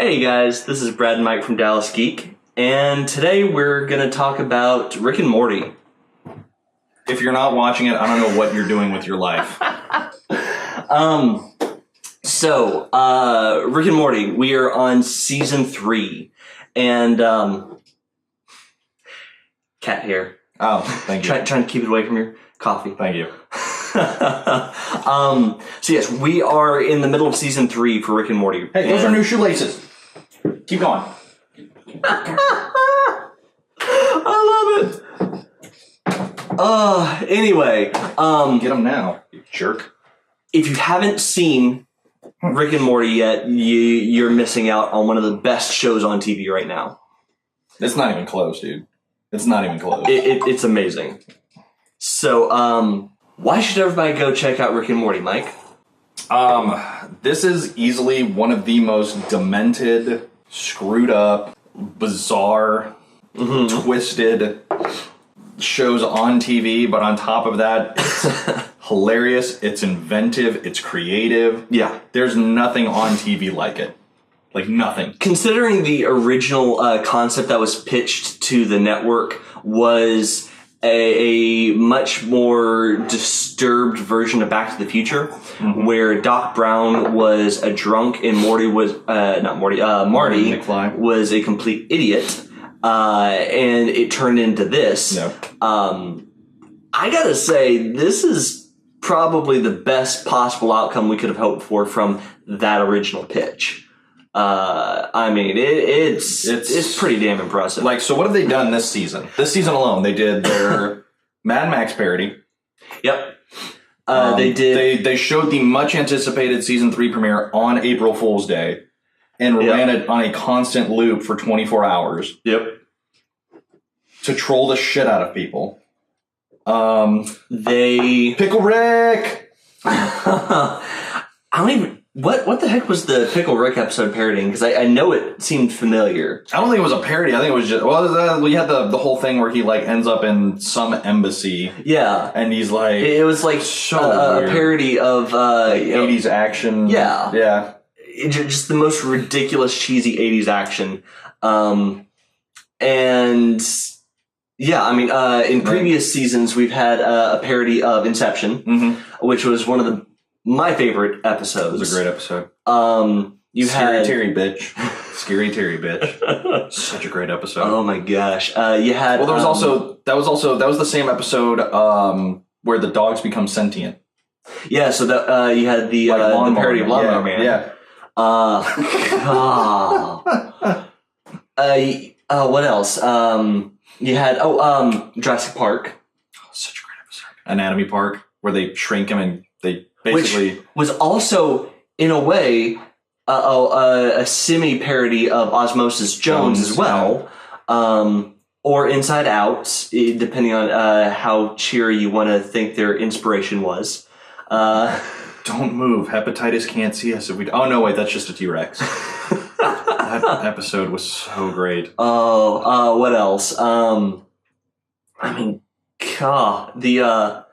Hey guys, this is Brad and Mike from Dallas Geek, and today we're going to talk about Rick and Morty. If you're not watching it, I don't know what you're doing with your life. Rick and Morty, we are on season 3, and cat hair. Oh, thank you. Trying to keep it away from your coffee. Thank you. So yes, we are in the middle of season 3 for Rick and Morty. Hey, those are new shoelaces. Keep going. I love it. Anyway, Get them now, you jerk. if you haven't seen Rick and Morty yet, you're missing out on one of the best shows on TV right now. It's not even close, dude. It's not even close. It's amazing. So, why should everybody go check out Rick and Morty, Mike? This is easily one of the most demented, screwed up, bizarre, twisted shows on TV, but on top of that, it's hilarious, it's inventive, it's creative. Yeah. There's nothing on TV like it. Like, nothing. Considering the original concept that was pitched to the network was a much more disturbed version of Back to the Future, where Doc Brown was a drunk and Marty was a complete idiot, and it turned into this. No. I gotta say, this is probably the best possible outcome we could have hoped for from that original pitch. I mean, it's pretty damn impressive. Like, so what have they done this season? This season alone, they did their Mad Max parody. Yep. They showed the much anticipated season 3 premiere on April Fool's Day and ran it on a constant loop for 24 hours. Yep. To troll the shit out of people. They Pickle Rick. I don't even. What the heck was the Pickle Rick episode parodying? Because I know it seemed familiar. I don't think it was a parody. I think it was just, we had the whole thing where he like ends up in some embassy. Yeah. And he's like, it was like a parody of 80s action. Yeah. Yeah. Just the most ridiculous, cheesy 80s action. And yeah, I mean, in previous seasons, we've had a parody of Inception, which was one of my favorite episodes. It was a great episode. Scary Terry bitch. Scary Terry bitch. Such a great episode. Oh my gosh. You had. Well, there was that was the same episode where the dogs become sentient. Yeah, so that you had the parody of Lawnmower Man. Yeah. What else? You had Jurassic Park. Oh, such a great episode. Anatomy Park, where they shrink him and they basically, which was also in a way a semi-parody of Osmosis Jones as well, or Inside Out, depending on how cheery you want to think their inspiration was. Don't move. Hepatitis can't see us if we. Oh no, wait, that's just a T-Rex. That episode was so great. Oh, what else? I mean, God, the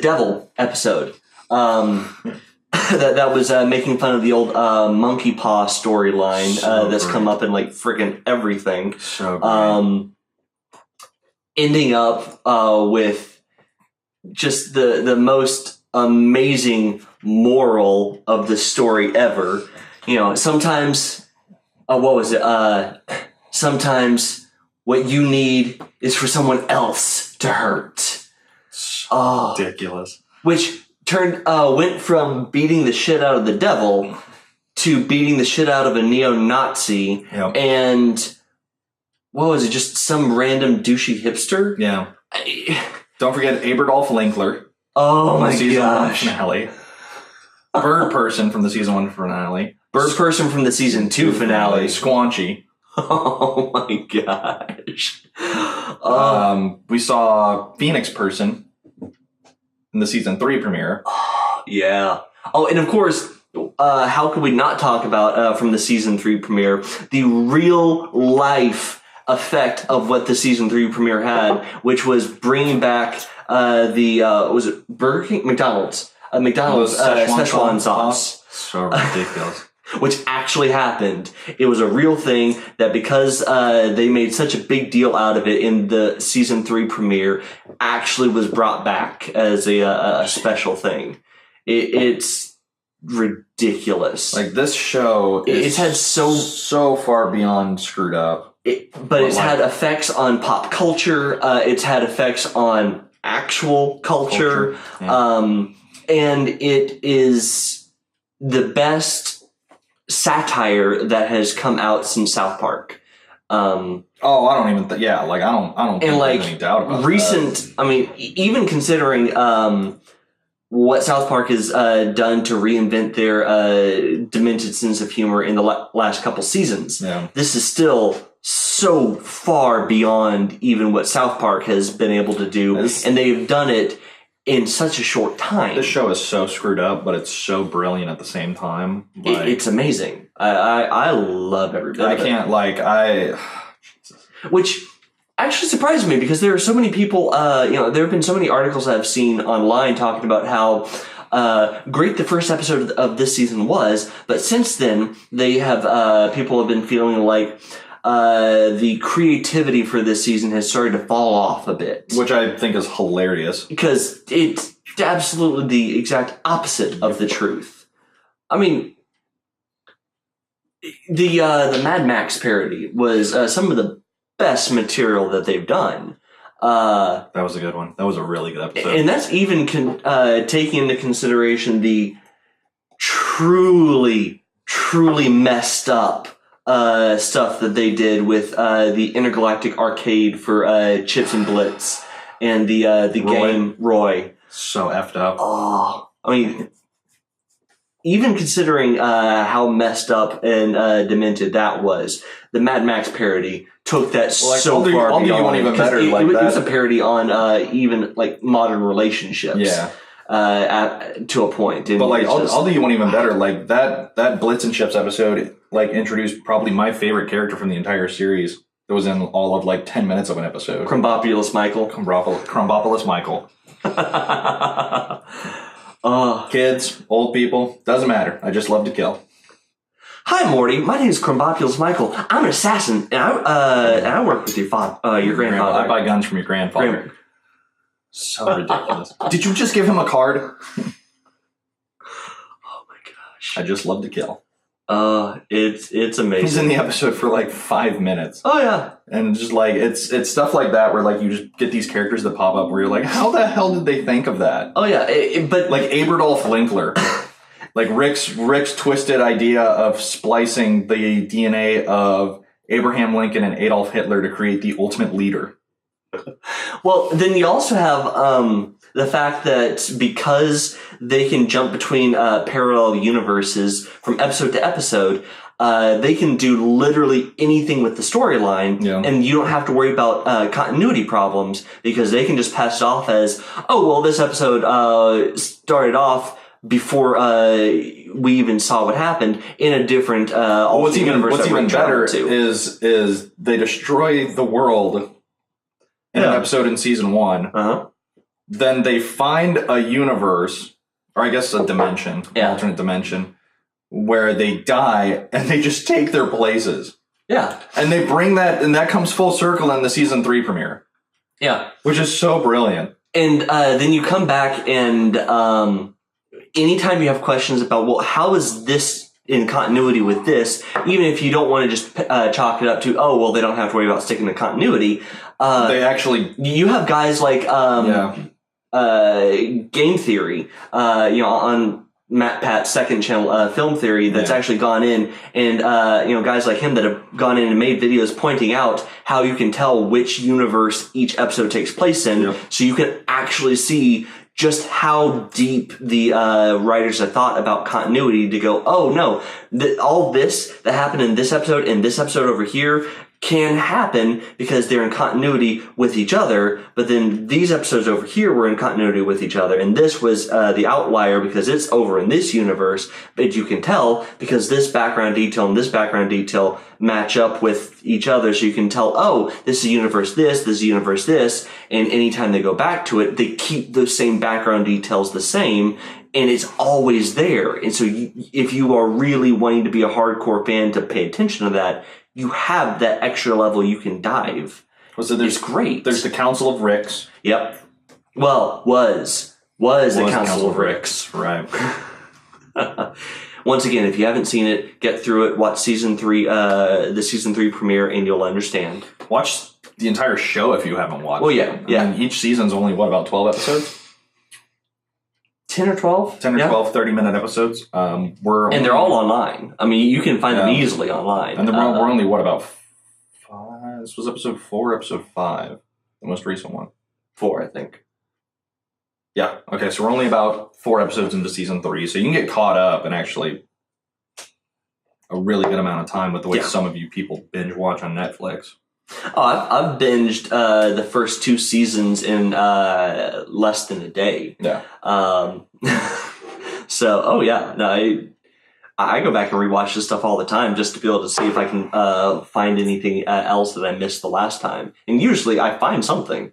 devil episode. that was making fun of the old monkey paw storyline that's come up in like friggin' everything. So great. Ending up with just the most amazing moral of the story ever. You know, sometimes sometimes what you need is for someone else to hurt. So ridiculous. Which went from beating the shit out of the devil to beating the shit out of a neo-Nazi. Yep. And what was it? Just some random douchey hipster? Yeah. Don't forget Aberdolf Linkler. Oh my season gosh. 1 finale. Bird Person from the season 1 finale. Bird Person from the season 2 finale. Squanchy. Oh my gosh. We saw Phoenix Person in the season 3 premiere. Yeah. Oh, and of course, how could we not talk about from the season 3 premiere the real life effect of what the season 3 premiere had, which was bringing back was it Burger King? McDonald's. McDonald's Szechuan sauce. So ridiculous. Which actually happened. It was a real thing that because they made such a big deal out of it in the season 3 premiere, actually was brought back as a special thing. It's ridiculous. Like, this show is it's had so far beyond screwed up. But it's had effects on pop culture. It's had effects on actual culture. Yeah. And it is the best satire that has come out since South Park. I don't even I don't think there's any doubt about that. I mean, even considering what South Park has done to reinvent their demented sense of humor in the last couple seasons, this is still so far beyond even what South Park has been able to do, and they've done it in such a short time. This show is so screwed up, but it's so brilliant at the same time. Like, it's amazing. I love every bit of it. Which actually surprised me, because there are so many people, there have been so many articles I've seen online talking about how great the first episode of this season was, but since then, they have, people have been feeling like the creativity for this season has started to fall off a bit. Which I think is hilarious. Because it's absolutely the exact opposite of the truth. I mean, the Mad Max parody was some of the best material that they've done. That was a good one. That was a really good episode. And that's even taking into consideration the truly messed up stuff that they did with the Intergalactic Arcade for Chips and Blitz and the game Roy. So effed up. Oh, I mean, even considering how messed up and demented that was, the Mad Max parody took that so far beyond. I'll do one even better. It was a parody on even like modern relationships. Yeah. To a point. And but I'll do you one even better. Like that Blitz and Chips episode, introduced probably my favorite character from the entire series. That was in all of 10 minutes of an episode. Crumbopulous Michael. Crumbopulous Michael. Kids, old people, doesn't matter. I just love to kill. Hi, Morty. My name is Crumbopulous Michael. I'm an assassin, and I work with your grandfather. I buy guns from your grandfather. So ridiculous. Did you just give him a card? Oh my gosh. I just love to kill. It's amazing. He's in the episode for 5 minutes. Oh yeah. And just it's stuff like that where you just get these characters that pop up where you're like, how the hell did they think of that? Oh yeah. But Aberdolf Linkler. Rick's twisted idea of splicing the DNA of Abraham Lincoln and Adolf Hitler to create the ultimate leader. Well, then you also have the fact that because they can jump between parallel universes from episode to episode, they can do literally anything with the storyline, and you don't have to worry about continuity problems, because they can just pass it off as, oh, well, this episode started off before we even saw what happened in a different alternate universe. What's even better is they destroy the world in an episode in season 1. Then they find a universe, or I guess a dimension, alternate dimension, where they die and they just take their places. Yeah. And they bring that, and that comes full circle in the season 3 premiere. Yeah. Which is so brilliant. And then you come back and anytime you have questions about, well, how is this in continuity with this, even if you don't want to just chalk it up to, oh, well, they don't have to worry about sticking to continuity. They actually... You have guys like Game Theory, on Matt Pat's second channel, Film Theory, that's actually gone in and, guys like him that have gone in and made videos pointing out how you can tell which universe each episode takes place in, so you can actually see just how deep the writers have thought about continuity to go, oh no, all this that happened in this episode and this episode over here can happen because they're in continuity with each other, but then these episodes over here were in continuity with each other, and this was the outlier because it's over in this universe, but you can tell because this background detail and this background detail match up with each other, so you can tell, oh, this is universe this is universe this, and anytime they go back to it, they keep those same background details the same, and it's always there. And so if you are really wanting to be a hardcore fan to pay attention to that, you have that extra level you can dive. So it's great. There's the Council of Ricks. Yep. Well, was the Council of Ricks. Right. Once again, if you haven't seen it, get through it. Watch season 3, the season 3 premiere, and you'll understand. Watch the entire show if you haven't watched. Well, yeah, it. I mean, each season's only about 12 episodes. 10 or 12? 10 or 12 30-minute episodes. And they're all online. I mean, you can find them easily online. And we're only, about 5? This was episode 4, episode 5. The most recent one. 4, I think. Yeah. Okay, so we're only about 4 episodes into season 3. So you can get caught up in actually a really good amount of time with the way some of you people binge watch on Netflix. Oh, I've binged the first 2 seasons in less than a day. Yeah. So, I go back and rewatch this stuff all the time just to be able to see if I can find anything else that I missed the last time. And usually I find something.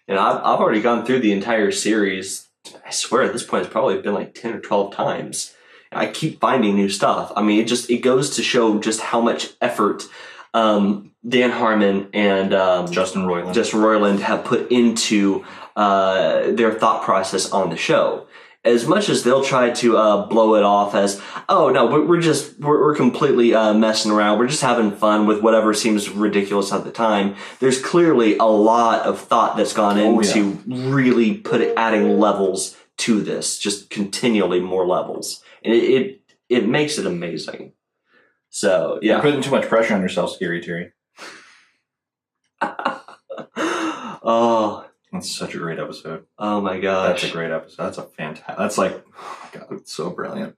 And I've already gone through the entire series. I swear at this point it's probably been like 10 or 12 times. I keep finding new stuff. I mean, it goes to show just how much effort Dan Harmon and Justin Roiland have put into their thought process on the show. As much as they'll try to blow it off as, oh no, we're completely messing around. We're just having fun with whatever seems ridiculous at the time. There's clearly a lot of thought that's gone into really adding levels to this, just continually more levels, and it makes it amazing. So yeah, you're putting too much pressure on yourself, Scary Terry. Oh. That's such a great episode. Oh my gosh. That's a great episode. That's a fantastic. That's like, oh my God, it's so brilliant.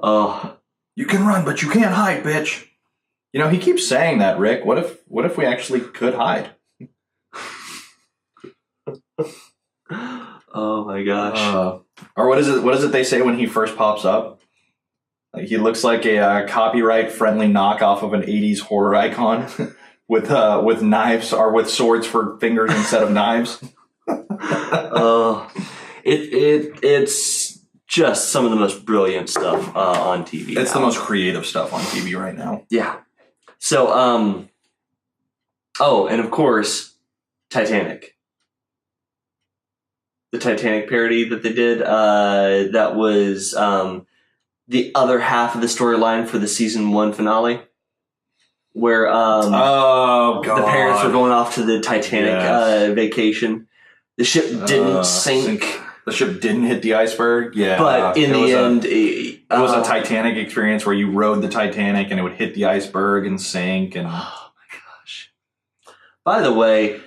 Oh. You can run, but you can't hide, bitch. You know, he keeps saying that, Rick. What if we actually could hide? Oh my gosh. Or what is it they say when he first pops up? Like, he looks like a copyright-friendly knockoff of an 80s horror icon. With knives or with swords for fingers instead of knives. It's just some of the most brilliant stuff on TV. It's the most creative stuff on TV right now. Yeah. So and of course, Titanic. The Titanic parody that they did, that was the other half of the storyline for the season 1 finale. Where the parents were going off to the Titanic vacation. The ship didn't sink. The ship didn't hit the iceberg. Yeah, but in the end, it was a Titanic experience where you rode the Titanic and it would hit the iceberg and sink. And oh my gosh! By the way,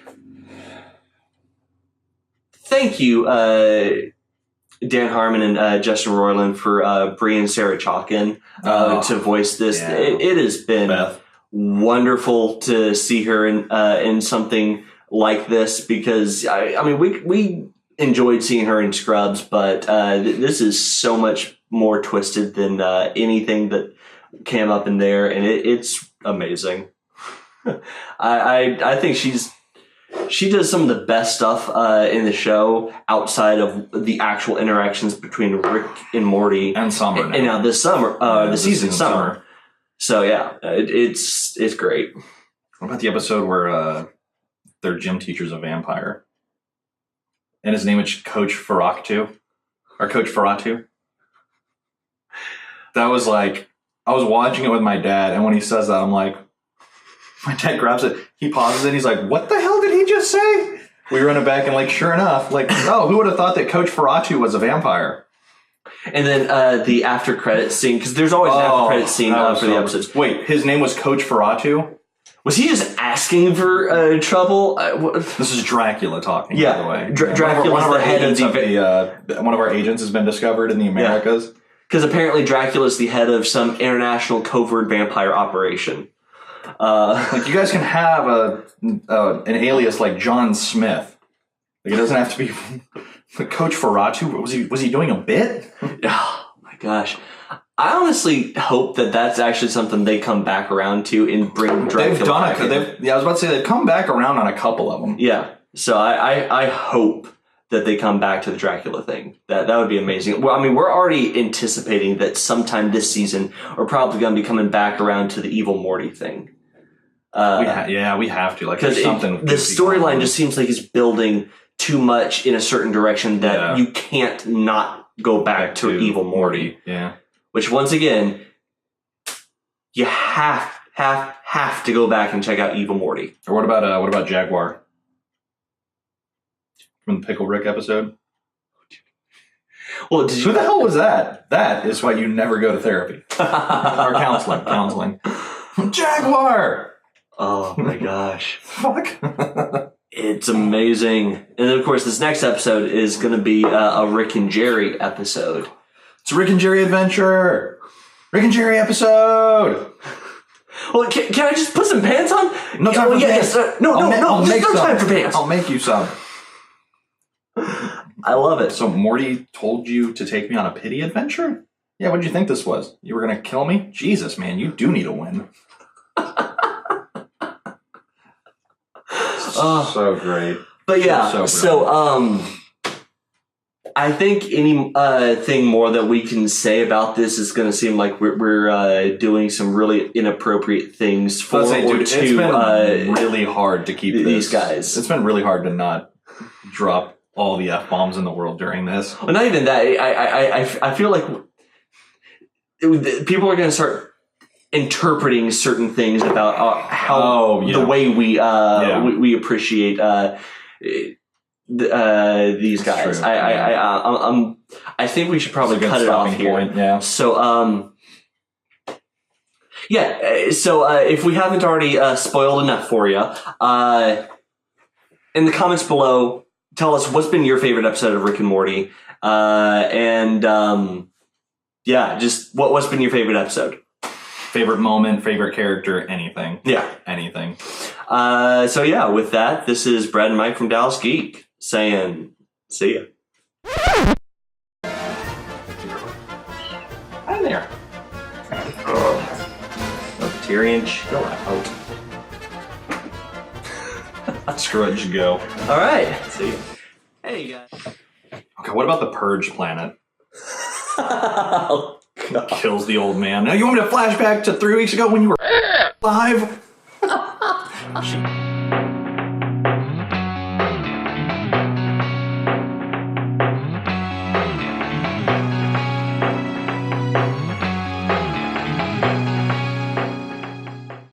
thank you, Dan Harmon and Justin Roiland for bringing Sarah Chalkin to voice this. Yeah. It has been Beth. Wonderful to see her in something like this, because I mean we enjoyed seeing her in Scrubs, but this is so much more twisted than anything that came up in there, and it's amazing. I think she does some of the best stuff in the show outside of the actual interactions between Rick and Morty and Summer. And now this summer, the season Summer. So yeah, it's great. What about the episode where their gym teacher's a vampire, and his name is Coach Ferratu, or Coach Ferratu? That was like, I was watching it with my dad, and when he says that, I'm like, my dad grabs it, he pauses it, he's like, "What the hell did he just say?" We run it back, and like, sure enough, like, oh, who would have thought that Coach Ferratu was a vampire? And then the after credit scene, because there's always an after credit scene for the episodes. Wait, his name was Coach Ferratu? Was he just asking for trouble? This is Dracula talking, yeah, by the way. Dracula's the head of one of our agents has been discovered in the Americas. Because apparently Dracula's the head of some international covert vampire operation. Like, you guys can have an alias like John Smith. Like, it doesn't have to be... Coach Ferratu, was he doing a bit? Oh my gosh. I honestly hope that that's actually something they come back around to and bring Dracula. They've done it. I was about to say they've come back around on a couple of them. Yeah. So I hope that they come back to the Dracula thing. That would be amazing. Well, I mean, we're already anticipating that sometime this season we're probably going to be coming back around to the evil Morty thing. We have to. Like, because the storyline just seems like it's building too much in a certain direction that you can't not go back to evil Morty. Yeah. Which, once again, you have to go back and check out evil Morty. Or what about Jaguar? From the Pickle Rick episode? Well, who the hell was that? That is why you never go to therapy. Or counseling. Jaguar! Oh my gosh. Fuck. It's amazing. And then, of course, this next episode is going to be a Rick and Jerry episode. It's a Rick and Jerry adventure! Rick and Jerry episode! Well, can I just put some pants on? No time for pants. No, there's no time for pants. I'll make you some. I love it. So Morty told you to take me on a pity adventure? Yeah, what did you think this was? You were going to kill me? Jesus, man, you do need a win. So great. But yeah, so I think any thing more that we can say about this is going to seem like we're doing some really inappropriate things for it's been really hard to keep these guys. It's been really hard to not drop all the F-bombs in the world during this. Well, not even that. I feel like people are going to start interpreting certain things about how the way we appreciate these guys. I think we should probably cut it off here. Point, yeah. So if we haven't already spoiled enough for you, in the comments below, tell us what's been your favorite episode of Rick and Morty, just what's been your favorite episode. Favorite moment, favorite character, anything. Yeah. Anything. With that, this is Brad and Mike from Dallas Geek saying, see ya. Hi there. Tyrion, go out. Screw it, just go. All right. See ya. Hey, guys. Okay, what about the Purge planet? Oh, God. Kills the old man. Now you want me to flashback to 3 weeks ago when you were alive?